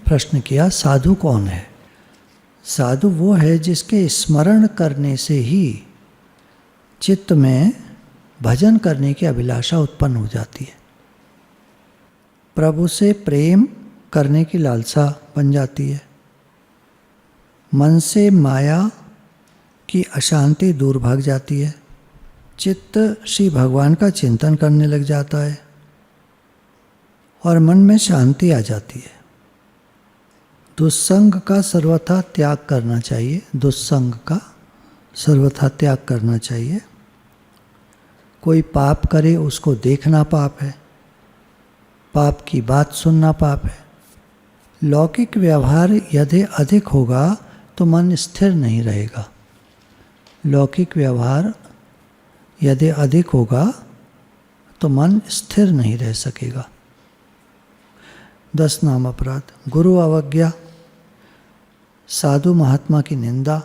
प्रश्न किया, साधु कौन है? साधु वो है जिसके स्मरण करने से ही चित्त में भजन करने की अभिलाषा उत्पन्न हो जाती है, प्रभु से प्रेम करने की लालसा बन जाती है, मन से माया की अशांति दूर भाग जाती है, चित्त श्री भगवान का चिंतन करने लग जाता है और मन में शांति आ जाती है। दुस्संग का सर्वथा त्याग करना चाहिए, दुस्संग का सर्वथा त्याग करना चाहिए। कोई पाप करे उसको देखना पाप है, पाप की बात सुनना पाप है। लौकिक व्यवहार यदि अधिक होगा तो मन स्थिर नहीं रहेगा, लौकिक व्यवहार यदि अधिक होगा तो मन स्थिर नहीं रह सकेगा। 10 नाम अपराध, गुरु अवज्ञा, साधु महात्मा की निंदा,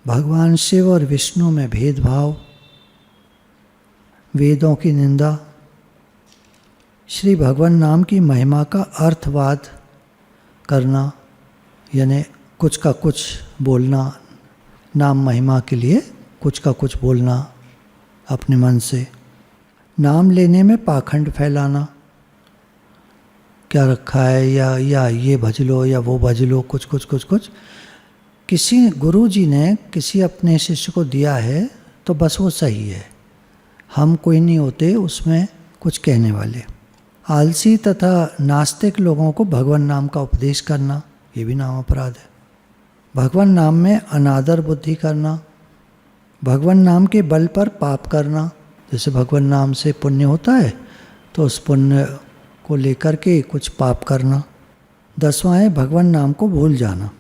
भगवान शिव और विष्णु में भेदभाव, वेदों की निंदा, श्री भगवान नाम की महिमा का अर्थवाद करना, यानी कुछ का कुछ बोलना, नाम महिमा के लिए कुछ का कुछ बोलना अपने मन से, नाम लेने में पाखंड फैलाना, क्या रखा है या ये भज लो या वो भज लो, कुछ। किसी गुरु जी ने किसी अपने शिष्य को दिया है तो बस वो सही है, हम कोई नहीं होते उसमें कुछ कहने वाले। आलसी तथा नास्तिक लोगों को भगवान नाम का उपदेश करना, ये भी नाम अपराध है। भगवान नाम में अनादर बुद्धि करना, भगवान नाम के बल पर पाप करना। जैसे भगवान नाम से पुण्य होता है तो उस पुण्य को लेकर के कुछ पाप करना। 10वां है भगवान नाम को भूल जाना।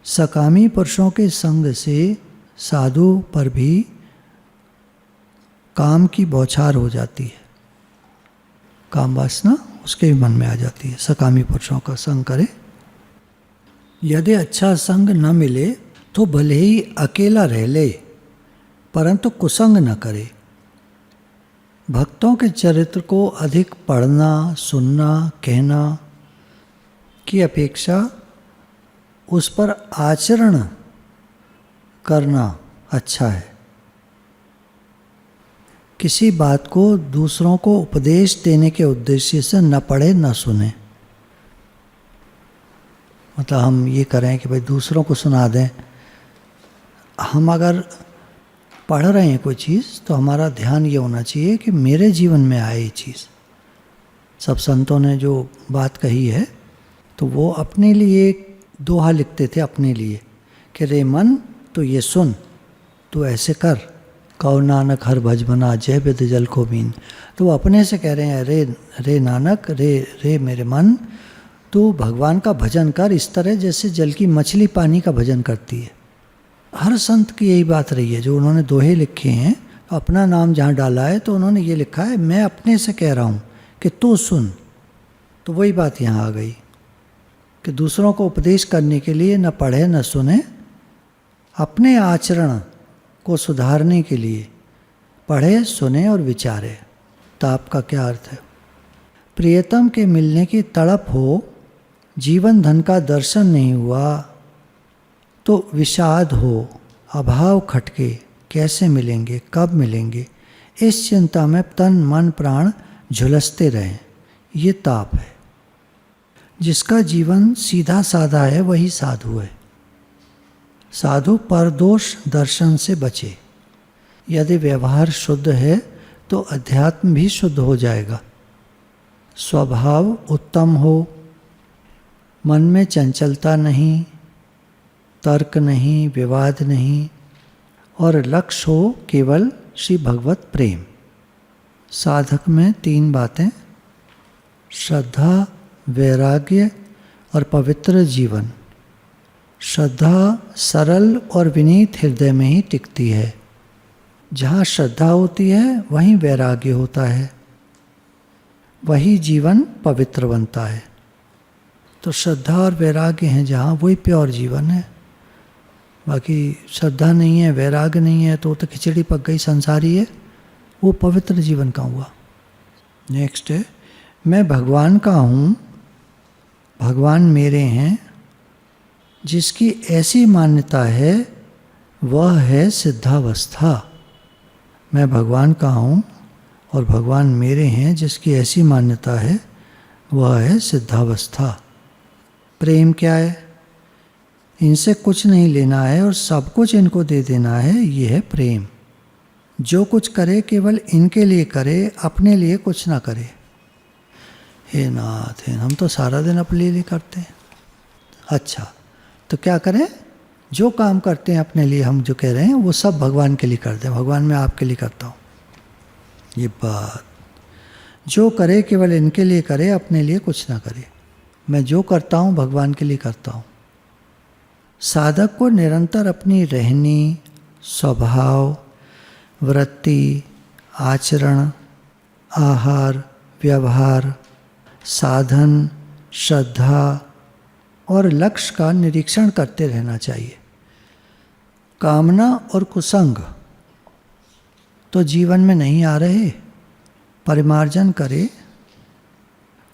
सकामी पुरुषों के संग से साधु पर भी काम की बौछार हो जाती है, काम वासना उसके भी मन में आ जाती है। सकामी पुरुषों का संग करे, यदि अच्छा संग न मिले तो भले ही अकेला रह ले परंतु कुसंग न करे। भक्तों के चरित्र को अधिक पढ़ना, सुनना, कहना की अपेक्षा उस पर आचरण करना अच्छा है। किसी बात को दूसरों को उपदेश देने के उद्देश्य से न पढ़े न सुने। मतलब हम ये करें कि भाई दूसरों को सुना दें। हम अगर पढ़ रहे हैं कोई चीज़ तो हमारा ध्यान ये होना चाहिए कि मेरे जीवन में आए ये चीज़। सब संतों ने जो बात कही है तो वो अपने लिए दोहा लिखते थे, अपने लिए कि रे मन तो ये सुन, तू ऐसे कर, कहो नानक हर भज बना जय बिद जल को बीन। तो वो अपने से कह रहे हैं रे नानक, रे मेरे मन, तू भगवान का भजन कर इस तरह जैसे जल की मछली पानी का भजन करती है। हर संत की यही बात रही है। जो उन्होंने दोहे लिखे हैं, अपना नाम जहाँ डाला है तो उन्होंने ये लिखा है मैं अपने से कह रहा हूँ कि तू सुन। तो वही बात यहाँ आ गई कि दूसरों को उपदेश करने के लिए न पढ़े न सुने, अपने आचरण को सुधारने के लिए पढ़े, सुने और विचारे। ताप का क्या अर्थ है? प्रियतम के मिलने की तड़प हो, जीवन धन का दर्शन नहीं हुआ तो विषाद हो, अभाव खटके, कैसे मिलेंगे, कब मिलेंगे, इस चिंता में तन मन प्राण झुलसते रहें, ये ताप है। जिसका जीवन सीधा साधा है वही साधु है। साधु परदोष दर्शन से बचे। यदि व्यवहार शुद्ध है तो अध्यात्म भी शुद्ध हो जाएगा। स्वभाव उत्तम हो, मन में चंचलता नहीं, तर्क नहीं, विवाद नहीं, और लक्ष्य हो केवल श्री भगवत प्रेम। साधक में 3 बातें, श्रद्धा, वैराग्य और पवित्र जीवन। श्रद्धा सरल और विनीत हृदय में ही टिकती है। जहाँ श्रद्धा होती है वहीं वैराग्य होता है, वही जीवन पवित्र बनता है। तो श्रद्धा और वैराग्य हैं जहाँ, वही प्योर जीवन है। बाकी श्रद्धा नहीं है, वैराग्य नहीं है तो खिचड़ी पक गई, संसारी है, वो पवित्र जीवन का हुआ। नेक्स्ट है, मैं भगवान का हूँ भगवान मेरे हैं जिसकी ऐसी मान्यता है वह है सिद्धावस्था। मैं भगवान का हूँ और भगवान मेरे हैं जिसकी ऐसी मान्यता है वह है सिद्धावस्था। प्रेम क्या है? इनसे कुछ नहीं लेना है और सब कुछ इनको दे देना है, ये है प्रेम। जो कुछ करे केवल इनके लिए करे, अपने लिए कुछ ना करे। हे नाथ, हम तो सारा दिन अपने लिए करते हैं। अच्छा, तो क्या करें? जो काम करते हैं अपने लिए, हम जो कह रहे हैं वो सब भगवान के लिए करते हैं। भगवान मैं आपके लिए करता हूँ, ये बात। जो करे केवल इनके लिए करे, अपने लिए कुछ ना करे। मैं जो करता हूँ भगवान के लिए करता हूँ। साधक को निरंतर अपनी रहनी, स्वभाव, वृत्ति, आचरण, आहार, व्यवहार, साधन, श्रद्धा और लक्ष्य का निरीक्षण करते रहना चाहिए। कामना और कुसंग तो जीवन में नहीं आ रहे, परिमार्जन करे।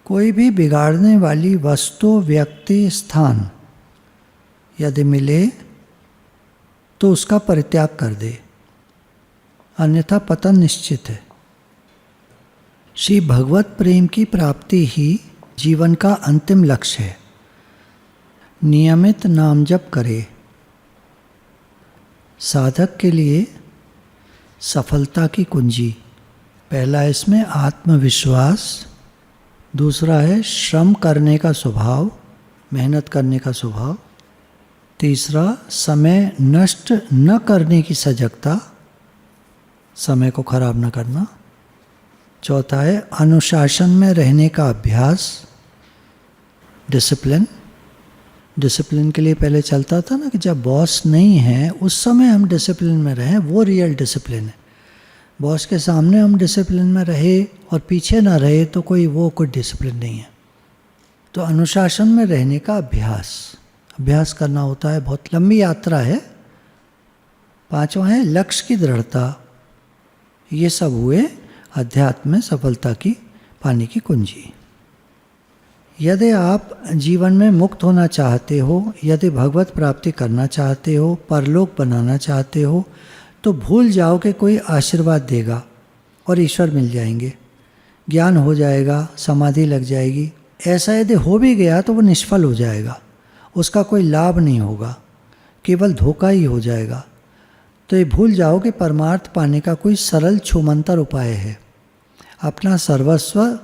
कोई भी बिगाड़ने वाली वस्तु, व्यक्ति, स्थान यदि मिले तो उसका परित्याग कर दे, अन्यथा पतन निश्चित है। श्री भगवत प्रेम की प्राप्ति ही जीवन का अंतिम लक्ष्य है। नियमित नाम जप करे। साधक के लिए सफलता की कुंजी, पहला इसमें आत्मविश्वास, दूसरा है श्रम करने का स्वभाव, मेहनत करने का स्वभाव, तीसरा समय नष्ट न करने की सजगता, समय को खराब न करना, चौथा है अनुशासन में रहने का अभ्यास, डिसिप्लिन। डिसिप्लिन के लिए पहले चलता था ना कि जब बॉस नहीं है उस समय हम डिसिप्लिन में रहें, वो रियल डिसिप्लिन है। बॉस के सामने हम डिसिप्लिन में रहे और पीछे ना रहे तो कोई डिसिप्लिन नहीं है। तो अनुशासन में रहने का अभ्यास करना होता है, बहुत लंबी यात्रा है। पांचवा है लक्ष्य की दृढ़ता। ये सब हुए अध्यात्म में सफलता की पाने की कुंजी। यदि आप जीवन में मुक्त होना चाहते हो, यदि भगवत प्राप्ति करना चाहते हो, परलोक बनाना चाहते हो, तो भूल जाओ कि कोई आशीर्वाद देगा और ईश्वर मिल जाएंगे, ज्ञान हो जाएगा, समाधि लग जाएगी। ऐसा यदि हो भी गया तो वो निष्फल हो जाएगा, उसका कोई लाभ नहीं होगा, केवल धोखा ही हो जाएगा। तो ये भूल जाओ कि परमार्थ पाने का कोई सरल छूमंतर उपाय है। अपना सर्वस्व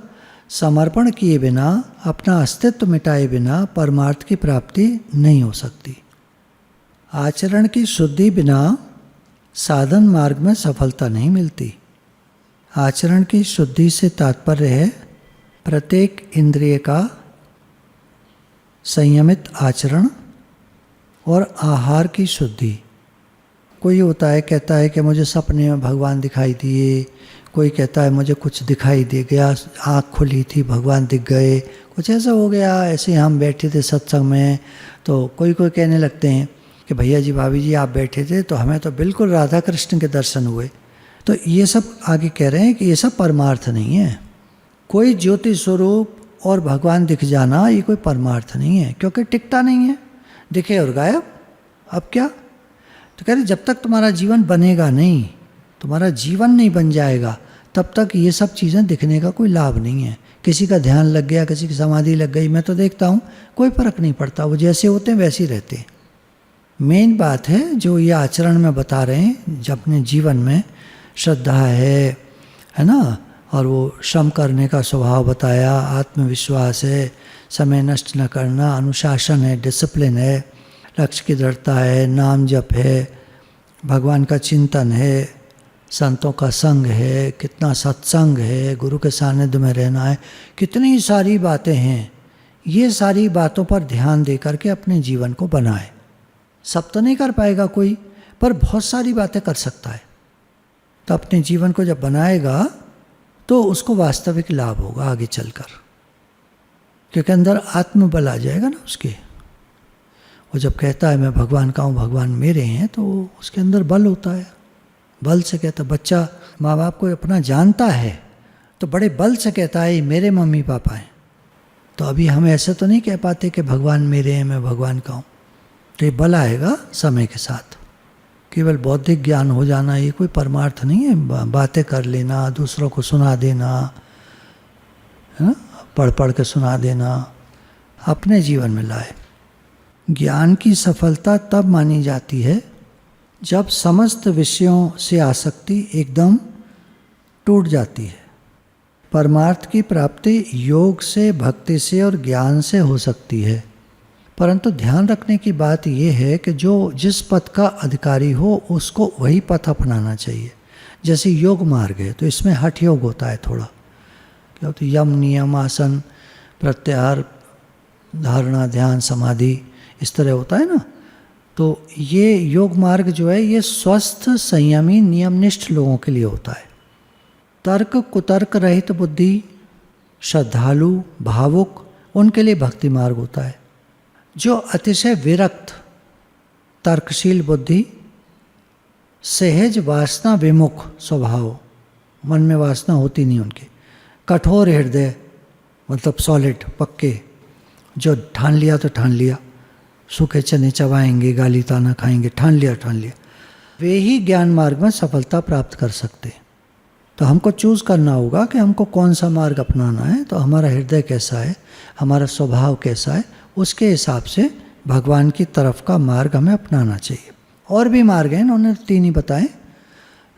समर्पण किए बिना, अपना अस्तित्व मिटाए बिना परमार्थ की प्राप्ति नहीं हो सकती। आचरण की शुद्धि बिना साधन मार्ग में सफलता नहीं मिलती। आचरण की शुद्धि से तात्पर्य है प्रत्येक इंद्रिय का संयमित आचरण और आहार की शुद्धि। कोई होता है कहता है कि मुझे सपने में भगवान दिखाई दिए, कोई कहता है मुझे कुछ दिखाई दे गया, आँख खुली थी भगवान दिख गए, कुछ ऐसा हो गया। ऐसे ही हम बैठे थे सत्संग में तो कोई कहने लगते हैं कि भैया जी, भाभी जी, आप बैठे थे तो हमें तो बिल्कुल राधा कृष्ण के दर्शन हुए। तो ये सब आगे कह रहे हैं कि ये सब परमार्थ नहीं है। कोई ज्योति स्वरूप और भगवान दिख जाना ये कोई परमार्थ नहीं है, क्योंकि टिकता नहीं है, दिखे और गायब। अब क्या? तो कह रहे जब तक तुम्हारा जीवन बनेगा नहीं, तुम्हारा जीवन नहीं बन जाएगा, तब तक ये सब चीज़ें दिखने का कोई लाभ नहीं है। किसी का ध्यान लग गया, किसी की समाधि लग गई, मैं तो देखता हूँ कोई फर्क नहीं पड़ता, वो जैसे होते हैं वैसे ही रहते हैं। मेन बात है जो ये आचरण में बता रहे हैं, जब अपने जीवन में श्रद्धा है ना, और वो श्रम करने का स्वभाव बताया, आत्मविश्वास है, समय नष्ट न करना, अनुशासन है, डिसिप्लिन है, लक्ष्य की दृढ़ता है, नाम जप है, भगवान का चिंतन है, संतों का संग है, कितना सत्संग है, गुरु के सानिध्य में रहना है, कितनी सारी बातें हैं। ये सारी बातों पर ध्यान दे करके अपने जीवन को बनाए। सब तो नहीं कर पाएगा कोई, पर बहुत सारी बातें कर सकता है। तो अपने जीवन को जब बनाएगा तो उसको वास्तविक लाभ होगा आगे चलकर, क्योंकि अंदर आत्मबल आ जाएगा ना उसके। वो जब कहता है मैं भगवान का हूँ, भगवान मेरे हैं, तो उसके अंदर बल होता है। बल से कहता, बच्चा माँ बाप को अपना जानता है तो बड़े बल से कहता है मेरे मम्मी पापा हैं, तो अभी हम ऐसे तो नहीं कह पाते कि भगवान मेरे हैं, मैं भगवान का हूँ। तो ये बल आएगा समय के साथ। केवल बौद्धिक ज्ञान हो जाना ये कोई परमार्थ नहीं है। बातें कर लेना, दूसरों को सुना देना, है ना, पढ़ पढ़ के सुना देना, अपने जीवन में लाए। ज्ञान की सफलता तब मानी जाती है जब समस्त विषयों से आसक्ति एकदम टूट जाती है। परमार्थ की प्राप्ति योग से, भक्ति से और ज्ञान से हो सकती है, परंतु ध्यान रखने की बात यह है कि जो जिस पथ का अधिकारी हो उसको वही पथ अपनाना चाहिए। जैसे योग मार्ग है तो इसमें हठ योग होता है थोड़ा, क्या होता है, यम नियम आसन प्रत्याहार धारणा ध्यान समाधि इस तरह होता है ना। तो ये योग मार्ग जो है ये स्वस्थ संयमी नियमनिष्ठ लोगों के लिए होता है। तर्क कुतर्क रहित बुद्धि, श्रद्धालु, भावुक, उनके लिए भक्ति मार्ग होता है। जो अतिशय विरक्त, तर्कशील बुद्धि, सहज वासना विमुख स्वभाव, मन में वासना होती नहीं उनके, कठोर हृदय मतलब सॉलिड पक्के, जो ठान लिया तो ठान लिया, सूखे चने चबाएंगे, गाली ताना खाएंगे, ठान लिया, वे ही ज्ञान मार्ग में सफलता प्राप्त कर सकते हैं। तो हमको चूज़ करना होगा कि हमको कौन सा मार्ग अपनाना है। तो हमारा हृदय कैसा है, हमारा स्वभाव कैसा है, उसके हिसाब से भगवान की तरफ का मार्ग हमें अपनाना चाहिए। और भी मार्ग हैं, इन्होंने 3 ही बताए।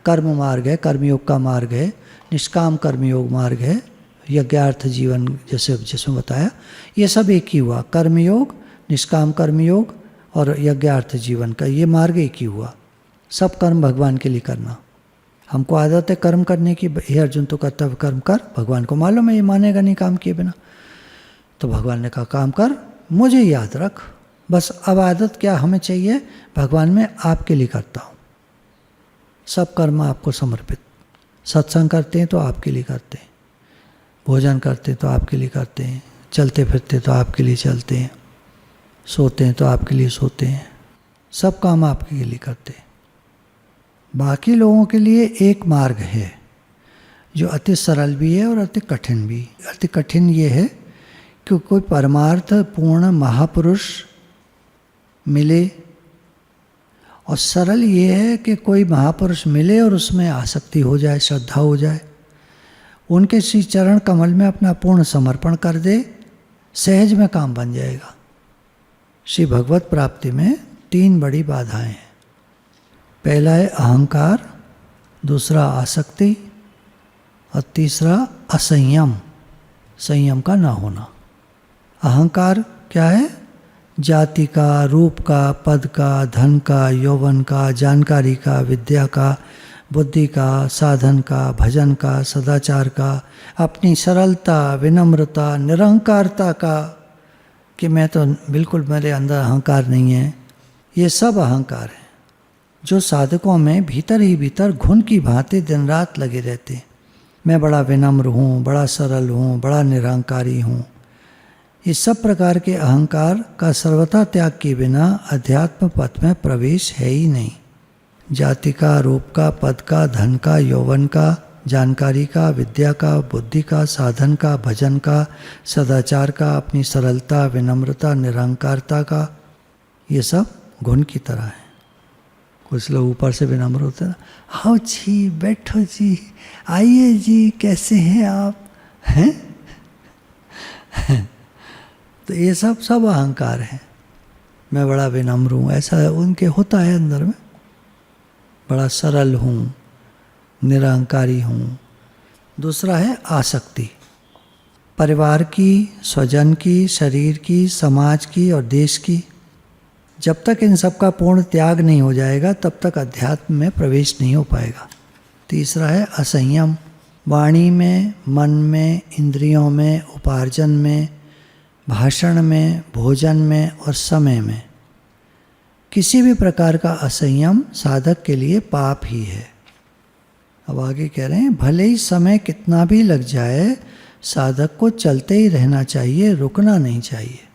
कर्म मार्ग है, कर्मयोग का मार्ग है, निष्काम कर्मयोग मार्ग है, यज्ञार्थ जीवन जैसे जिसमें बताया, ये सब एक ही हुआ। कर्मयोग, निष्काम कर्मयोग और यज्ञार्थ जीवन का ये मार्ग एक ही हुआ। सब कर्म भगवान के लिए करना। हमको आदत है कर्म करने की, हे अर्जुन तो कर्तव्य कर्म कर, भगवान को मालूम है ये मानेगा नहीं काम किए बिना। तो भगवान ने कहा काम कर, मुझे याद रख। बस अब आदत क्या हमें चाहिए, भगवान मैं आपके लिए करता हूँ, सब कर्म आपको समर्पित। सत्संग करते हैं तो आपके लिए करते हैं, भोजन करते हैं तो आपके लिए करते हैं, चलते फिरते तो आपके लिए चलते हैं, सोते हैं तो आपके लिए सोते हैं, सब काम आपके लिए करते हैं। बाकी लोगों के लिए एक मार्ग है जो अति सरल भी है और अति कठिन भी। अति कठिन ये है कि कोई परमार्थ पूर्ण महापुरुष मिले, और सरल ये है कि कोई महापुरुष मिले और उसमें आसक्ति हो जाए, श्रद्धा हो जाए, उनके श्री चरण कमल में अपना पूर्ण समर्पण कर दे, सहज में काम बन जाएगा। श्री भगवत प्राप्ति में 3 बड़ी बाधाएं हैं। पहला है अहंकार, दूसरा आसक्ति और तीसरा असंयम, संयम का ना होना। अहंकार क्या है, जाति का, रूप का, पद का, धन का, यौवन का, जानकारी का, विद्या का, बुद्धि का, साधन का, भजन का, सदाचार का, अपनी सरलता, विनम्रता, निरहंकारता का, कि मैं तो बिल्कुल, मेरे अंदर अहंकार नहीं है। ये सब अहंकार है जो साधकों में भीतर ही भीतर घुन की भांति दिन रात लगे रहते हैं। मैं बड़ा विनम्र हूँ, बड़ा सरल हूँ, बड़ा निरहंकारी हूँ। इस सब प्रकार के अहंकार का सर्वथा त्याग के बिना अध्यात्म पथ में प्रवेश है ही नहीं। जाति का, रूप का, पद का, धन का, यौवन का, जानकारी का, विद्या का, बुद्धि का, साधन का, भजन का, सदाचार का, अपनी सरलता, विनम्रता, निरहंकारता का, ये सब घुन की तरह है। कुछ लोग ऊपर से विनम्र होते हैं, आओ जी, बैठो जी, आइए जी, कैसे हैं आप, हैं? तो ये सब अहंकार है। मैं बड़ा विनम्र हूँ, ऐसा उनके होता है अंदर में। बड़ा सरल हूँ, निरहंकारी हूँ। दूसरा है आसक्ति, परिवार की, स्वजन की, शरीर की, समाज की और देश की। जब तक इन सब का पूर्ण त्याग नहीं हो जाएगा तब तक अध्यात्म में प्रवेश नहीं हो पाएगा। तीसरा है असंयम, वाणी में, मन में, इंद्रियों में, उपार्जन में, भाषण में, भोजन में और समय में। किसी भी प्रकार का असंयम साधक के लिए पाप ही है। अब आगे कह रहे हैं, भले ही समय कितना भी लग जाए, साधक को चलते ही रहना चाहिए, रुकना नहीं चाहिए।